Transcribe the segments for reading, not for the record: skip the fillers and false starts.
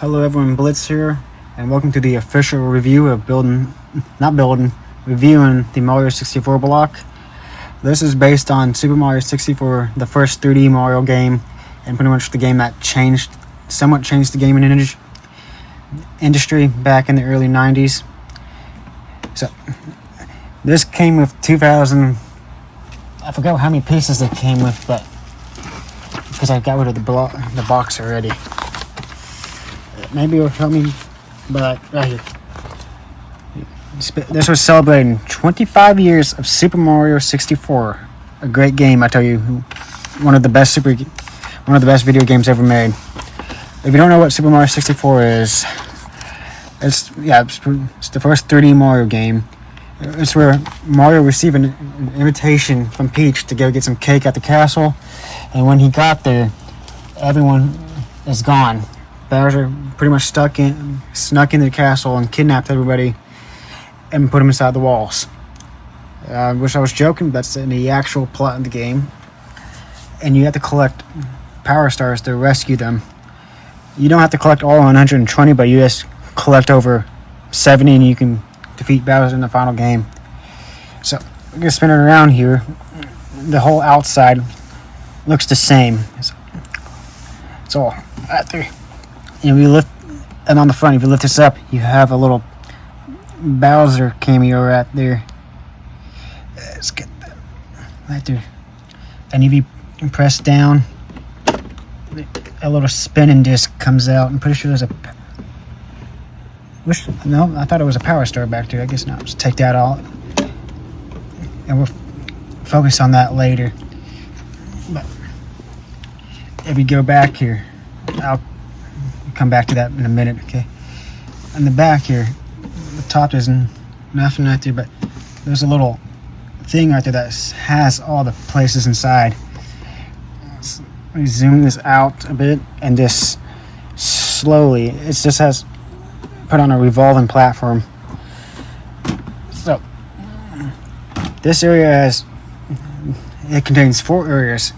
Hello everyone, Blitz here, and welcome to the official review of reviewing the Mario 64 block. This is based on Super Mario 64, the first 3D Mario game, and pretty much the game that somewhat changed the gaming industry back in the early 90s. So, this came with 2,000, I forgot how many pieces it came with, but because I got rid of the box already. Maybe it'll help me, but right here. This was celebrating 25 years of Super Mario 64. A great game, I tell you. One of the best video games ever made. If you don't know what Super Mario 64 is, it's the first 3D Mario game. It's where Mario received an invitation from Peach to go get some cake at the castle, and when he got there, everyone is gone. Bowser pretty much snuck into the castle and kidnapped everybody and put them inside the walls. I wish I was joking, but that's in the actual plot of the game. And you have to collect power stars to rescue them. You don't have to collect all 120, but you just collect over 70 and you can defeat Bowser in the final game. So, I'm going to spin it around here. The whole outside looks the same. It's all right there. And on the front, if you lift this up, you have a little Bowser cameo right there. Let's get that right there. And if you press down, a little spinning disc comes out. I'm pretty sure there's no, I thought it was a power star back there. I guess not. Just take that out, and we'll focus on that later. But if you go back here, I'll come back to that in a minute, okay? On the back here, the top isn't nothing right there, but there's a little thing right there that has all the places inside. Let me zoom this out a bit, and this slowly, it just has put on a revolving platform. So this area contains 4 areas.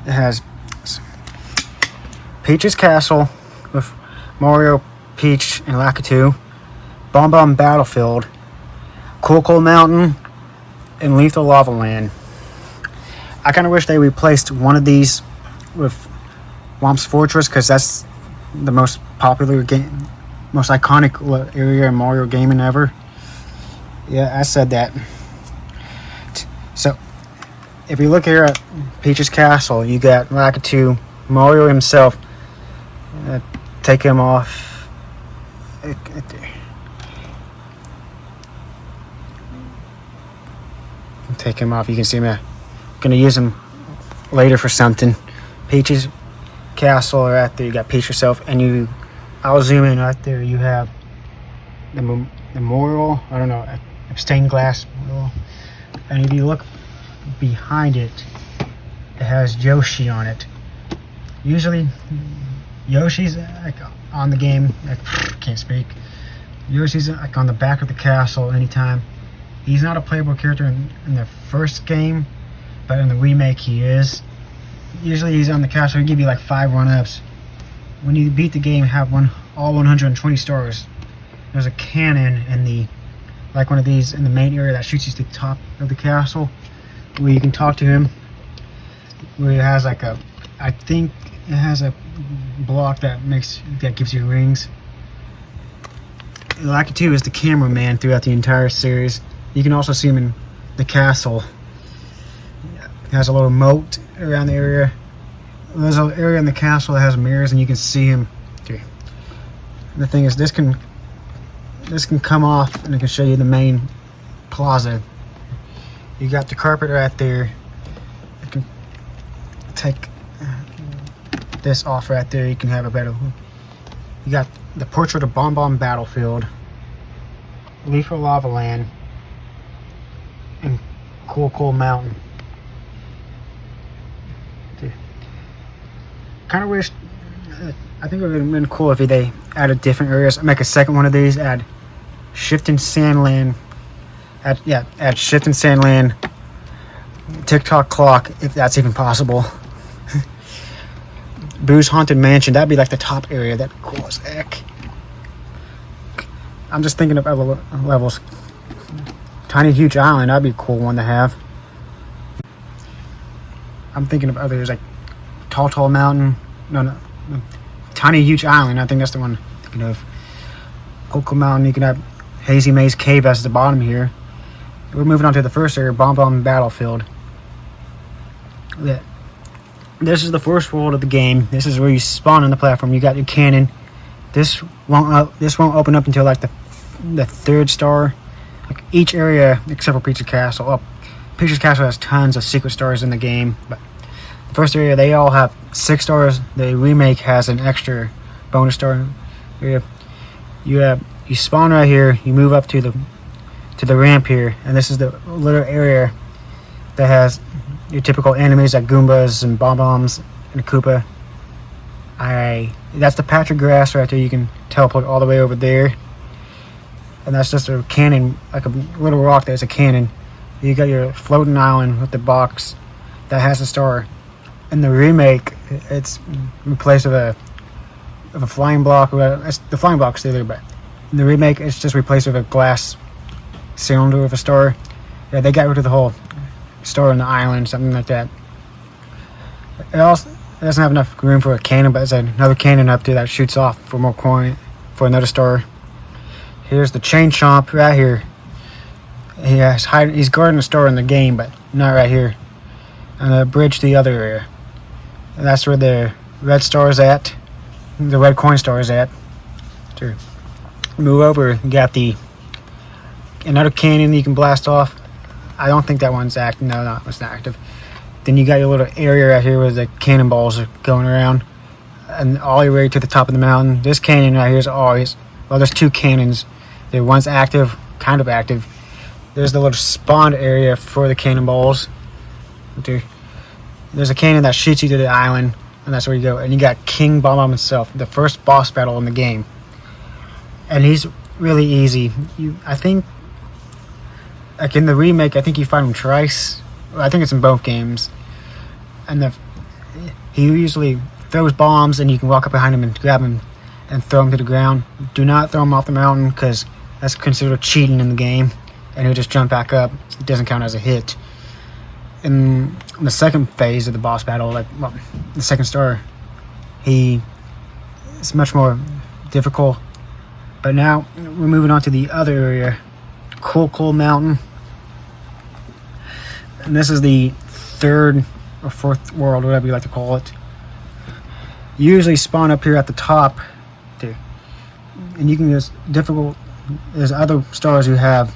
It has Peach's Castle with Mario, Peach, and Lakitu, Bob-omb Battlefield, Cool Mountain, and Lethal Lava Land. I kind of wish they replaced one of these with Womp's Fortress, because that's the most popular game, most iconic area in Mario gaming ever. Yeah, I said that. So, if you look here at Peach's Castle, you got Lakitu, Mario himself. Take him off. Take him off. You can see him. I'm gonna use him later for something. Peach's Castle right there. You got Peach herself, and I'll zoom in right there. You have the memorial. I don't know, a stained glass memorial. And if you look behind it, it has Yoshi on it. Usually, Yoshi's like on the game. I can't speak. Yoshi's like on the back of the castle anytime. He's not a playable character in the first game, but in the remake he is. Usually he's on the castle. He'll give you like 5 1-ups. When you beat the game, have all 120 stars. There's a cannon in one of these in the main area that shoots you to the top of the castle, where you can talk to him. Where it has I think it has a block that gives you rings. Lakitu is the cameraman throughout the entire series. You can also see him in the castle. It has a little moat around the area. There's an area in the castle that has mirrors, and you can see him. Okay. The thing is, this can come off, and it can show you the main plaza. You got the carpet right there. You can take this off right there. You can have a better. You got the portrait of Bob-omb Battlefield, Lethal Lava Land, and Cool Mountain. Kind of wish. I think it would have been cool if they added different areas. Make a second one of these. Add Shifting Sandland. Add Shifting Sandland. TikTok clock, if that's even possible. Boo's Haunted Mansion. That'd be like the top area. That'd be cool as heck. I'm just thinking of other levels. Tiny Huge Island. That'd be a cool one to have. I'm thinking of others like Tall Mountain. No. Tiny Huge Island. I think that's the one I'm thinking of. Cocoa Mountain. You can have Hazy Maze Cave as the bottom here. We're moving on to the first area, Bob-omb Battlefield. This is the first world of the game. This is where you spawn on the platform. You got your cannon. This won't open up until like the third star. Like each area except for Peach's Castle. Oh, Peach's Castle has tons of secret stars in the game, but the first area they all have 6 stars. The remake has an extra bonus star area. You spawn right here. You move up to the ramp here, and this is the little area that has your typical enemies like Goombas and Bob-ombs and a Koopa. That's the patch of grass right there. You can teleport all the way over there, and that's just a cannon, like a little rock that's a cannon. You got your floating island with the box that has a star. In the remake, it's replaced with a flying block. The flying block's still there, but in the remake, it's just replaced with a glass cylinder with a star. Yeah, they got rid of the whole star on the island, something like that. It doesn't have enough room for a cannon, but there's another cannon up there that shoots off for more coin for another star. Here's the Chain Chomp right here. He's guarding the star in the game, but not right here. And the bridge to the other area. And that's where the red star is at. The red coin star is at. To move over, you got another cannon you can blast off. I don't think that one's active. No, it's not active. Then you got your little area right here where the cannonballs are going around, and all your way to the top of the mountain. This cannon right here is always, well, there's 2 cannons. One's active, kind of active. There's the little spawn area for the cannonballs. There's a cannon that shoots you to the island, and that's where you go. And you got King Bob-omb himself, the first boss battle in the game, and he's really easy. I think, like in the remake, I think you fight him twice. I think it's in both games. And he usually throws bombs, and you can walk up behind him and grab him and throw him to the ground. Do not throw him off the mountain, because that's considered cheating in the game, and he'll just jump back up. It doesn't count as a hit. In the second phase of the boss battle, the second star, it's much more difficult. But now we're moving on to the other area, Cool Mountain. And this is the third or fourth world, whatever you like to call it. You usually spawn up here at the top, too. And you can just there's other stars you have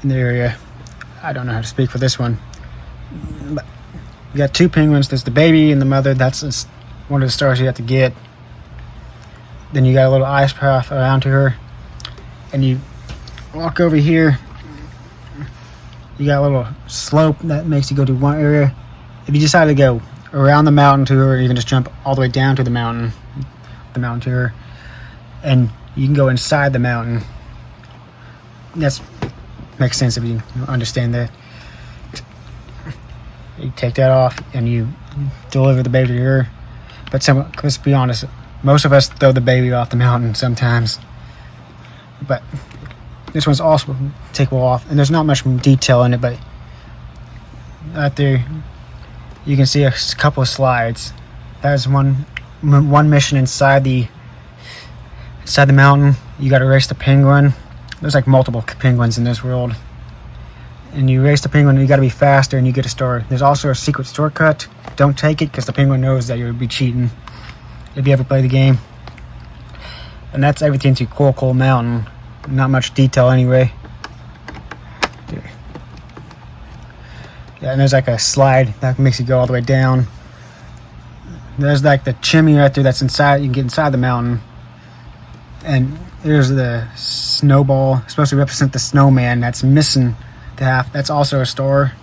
in the area. I don't know how to speak for this one. But you got 2 penguins. There's the baby and the mother. That's one of the stars you have to get. Then you got a little ice path around to her. And you walk over here. You got a little slope that makes you go to one area. If you decide to go around the mountain to her, you can just jump all the way down to the mountain to her. And you can go inside the mountain. That makes sense if you understand that. You take that off and you deliver the baby to her. But let's be honest, most of us throw the baby off the mountain sometimes. But this one's also takeable off, and there's not much detail in it, but out there you can see a couple of slides. That's one mission inside the mountain. You got to race the penguin. There's like multiple penguins in this world, and you race the penguin. You got to be faster, and you get a star. There's also a secret shortcut. Don't take it, because the penguin knows that you'll be cheating if you ever play the game. And that's everything to Cool Mountain. Not much detail anyway. Yeah, and there's like a slide that makes you go all the way down. There's like the chimney right there that's inside. You can get inside the mountain. And there's the snowball, supposed to represent the snowman that's missing the half. That's also a star.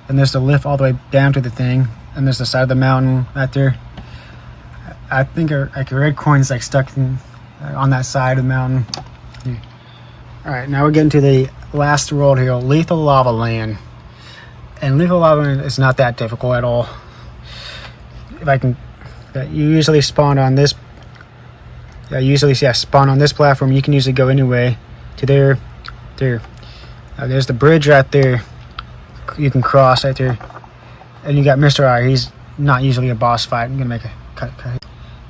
And there's the lift all the way down to the thing. And there's the side of the mountain right there. I think like a red coin's like stuck on that side of the mountain. Yeah. Alright, now we're getting to the last world here, Lethal Lava Land. And Lethal Lava Land is not that difficult at all. If I can But you usually spawn on this. Spawn on this platform. You can usually go anyway to there. There's the bridge right there. You can cross right there, and you got Mr. I. He's not usually a boss fight. I'm gonna make a cut.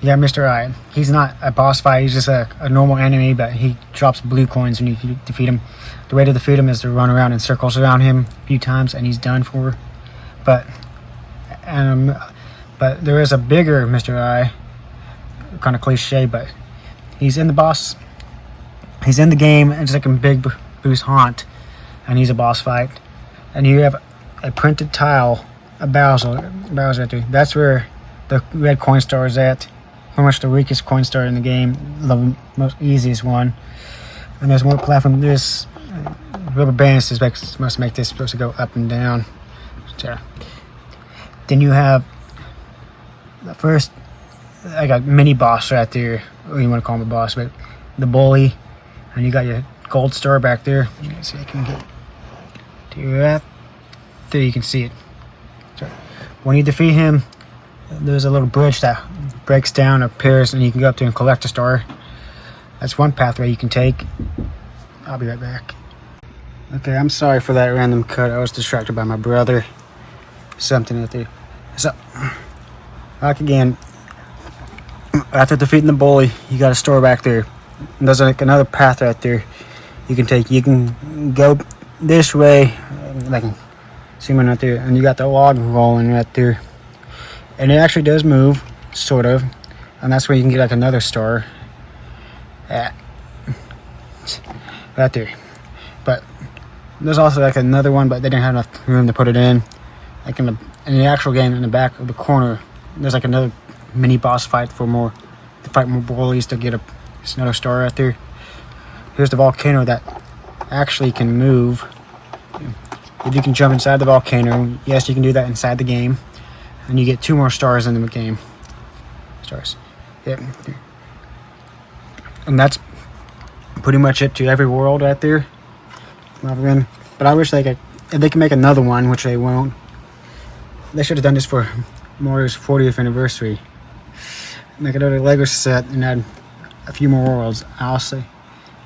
You got Mr. I. He's not a boss fight. He's just a normal enemy, but he drops blue coins when you defeat him. The way to defeat him is to run around in circles around him a few times, and he's done for. But there is a bigger Mr. I. Kind of cliche, but he's in the boss. He's in the game. It's like a big Boo's haunt, and he's a boss fight. And you have a printed tile, a Bowser right there. That's where the red coin star is at. Pretty much the weakest coin star in the game, the most easiest one. And there's one platform. There's rubber bands must make this supposed to go up and down. So, then you have the first, like a mini boss right there. Or you want to call him a boss, but the bully. And you got your gold star back there. Let's see if I can get to that. There you can see it. So when you defeat him, there's a little bridge that breaks down, appears, and you can go up there and collect a star. That's one pathway you can take. I'll be right back. Okay, I'm sorry for that random cut. I was distracted by my brother. Something out there. So, back again. After defeating the bully, you got a store back there. And there's like another path right there you can take. You can go this way, like see one right there, and you got the log rolling right there. And it actually does move, sort of. And that's where you can get like another star. Right there. But there's also like another one, but they didn't have enough room to put it in. Like in the actual game, in the back of the corner, there's like another mini boss fight to fight more bullies to get another star right there. Here's the volcano that actually can move. If you can jump inside the volcano, yes, you can do that inside the game, and you get 2 more stars in the game. Stars. Yep. And that's pretty much it to every world right there. But I wish if they can make another one, which they won't. They should have done this for Mario's 40th anniversary. Make another Lego set and add a few more worlds. I'll say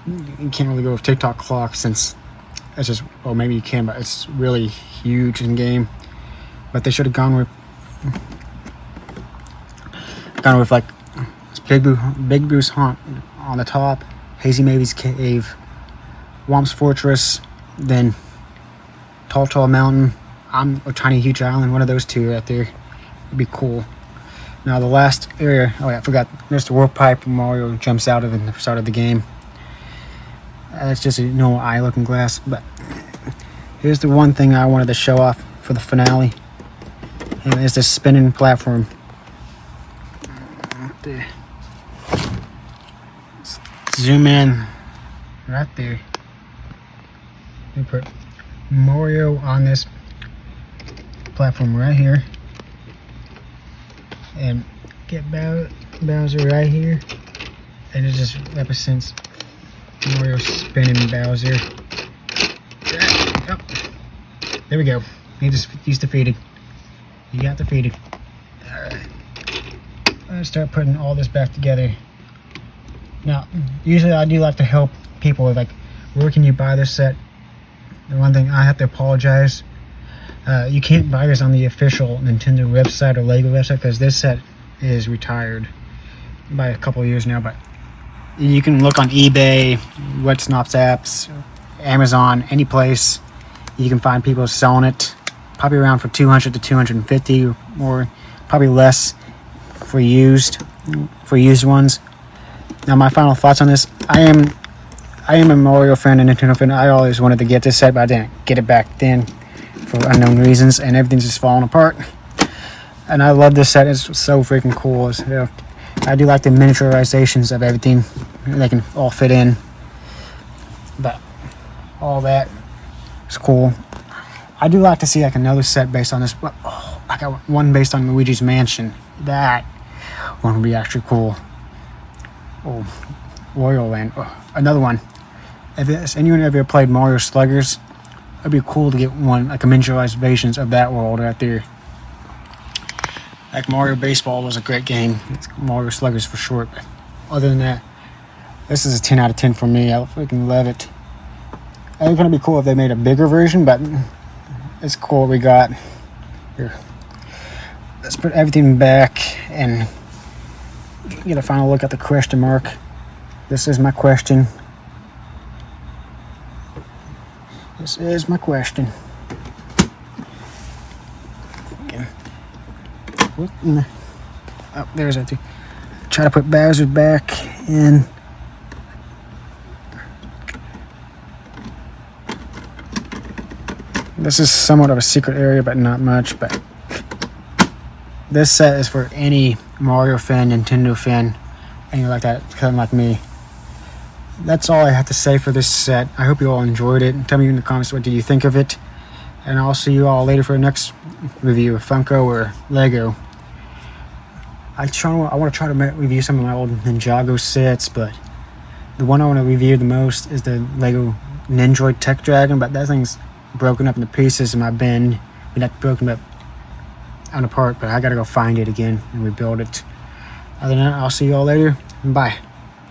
you can't really go with TikTok clock since it's just, well, maybe you can, but it's really huge in game. But they should have gone with like Big Boo's Haunt on the top, Hazy Mavy's Cave, Womp's Fortress, then Tall Mountain, a Tiny Huge Island. One of those two right there would be cool. Now the last area, oh yeah, I forgot, there's the warp pipe Mario jumps out of in the start of the game. That's just a normal eye looking glass, but here's the one thing I wanted to show off for the finale. And it's this spinning platform. Right there. Let's zoom in right there. We put Mario on this platform right here. And get Bowser right here, and it just represents Mario spinning Bowser. Oh, there we go. He's defeated. He got defeated. Alright. Let's start putting all this back together. Now, usually I do like to help people with like, where can you buy this set? The one thing I have to apologize. You can't buy this on the official Nintendo website or Lego website because this set is retired by a couple of years now. But you can look on eBay, What's Nops apps, Amazon, any place. You can find people selling it, probably around for 200 to 250 or probably less for used ones. Now my final thoughts on this: I am a Mario fan and Nintendo fan. I always wanted to get this set, but I didn't get it back then for unknown reasons, and everything's just falling apart. And I love this set. It's so freaking cool. I do like the miniaturizations of everything. They can all fit in, but all that is cool. I do like to see like another set based on this. But I got one based on Luigi's Mansion. That one would be actually cool. Royal Land. Another one. If anyone ever played Mario Sluggers, it'd be cool to get one, like a miniaturized versions of that world right there. Like Mario Baseball was a great game. It's Mario Sluggers for short. But other than that, this is a 10 out of 10 for me. I freaking love it. It's gonna be cool if they made a bigger version, but it's cool what we got here. Let's put everything back and get a final look at the question mark. This is my question. This is my question. Again. Oh, there's that too. Try to put Bowser back in. This is somewhat of a secret area, but not much. But this set is for any Mario fan, Nintendo fan, anything like that, kind of like me. That's all I have to say for this set. I hope you all enjoyed it. Tell me in the comments what do you think of it. And I'll see you all later for the next review of Funko or Lego. I want to try to review some of my old Ninjago sets, but the one I want to review the most is the Lego Nindroid Tech Dragon, but that thing's broken up into pieces in my bin. Not broken up on apart, but I gotta go find it again and rebuild it. Other than that, I'll see you all later. Bye.